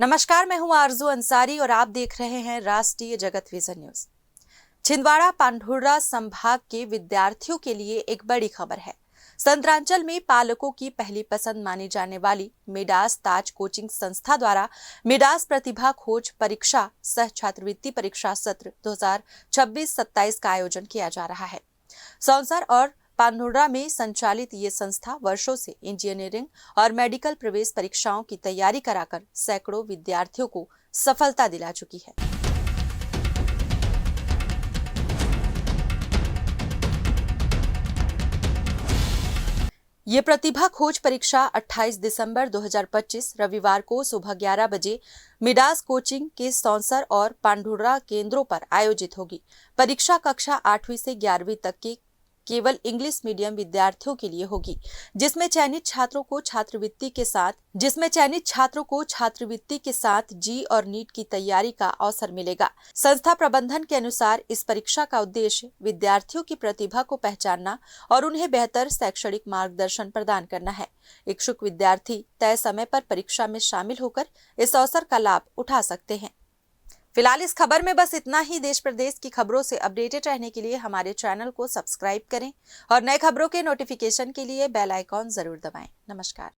नमस्कार, मैं हूं आरजू अंसारी और आप देख रहे हैं राष्ट्रीय जगत विजन न्यूज। छिंदवाड़ा पांढुर्रा संभाग के विद्यार्थियों के लिए एक बड़ी खबर है। संतरांचल में पालकों की पहली पसंद मानी जाने वाली मिडास ताज कोचिंग संस्था द्वारा मिडास प्रतिभा खोज परीक्षा सह छात्रवृत्ति परीक्षा सत्र 2026-27 का आयोजन किया जा रहा है। सौंसर और पांढुर्रा में संचालित ये संस्था वर्षों से इंजीनियरिंग और मेडिकल प्रवेश परीक्षाओं की तैयारी कराकर सैकड़ों विद्यार्थियों को सफलता दिला चुकी है। ये प्रतिभा खोज परीक्षा 28 दिसंबर 2025 रविवार को सुबह 11 बजे मिडास कोचिंग के सौंसर और पांढुर्रा केंद्रों पर आयोजित होगी। परीक्षा कक्षा 8वीं से 11वीं तक की केवल इंग्लिश मीडियम विद्यार्थियों के लिए होगी, जिसमें चयनित छात्रों को छात्रवृत्ति के साथ जी और नीट की तैयारी का अवसर मिलेगा। संस्था प्रबंधन के अनुसार इस परीक्षा का उद्देश्य विद्यार्थियों की प्रतिभा को पहचानना और उन्हें बेहतर शैक्षणिक मार्गदर्शन प्रदान करना है। इच्छुक विद्यार्थी तय समय पर परीक्षा में शामिल होकर इस अवसर का लाभ उठा सकते हैं। फिलहाल इस खबर में बस इतना ही। देश प्रदेश की खबरों से अपडेटेड रहने के लिए हमारे चैनल को सब्सक्राइब करें और नए खबरों के नोटिफिकेशन के लिए बेल आइकॉन जरूर दबाएं। नमस्कार।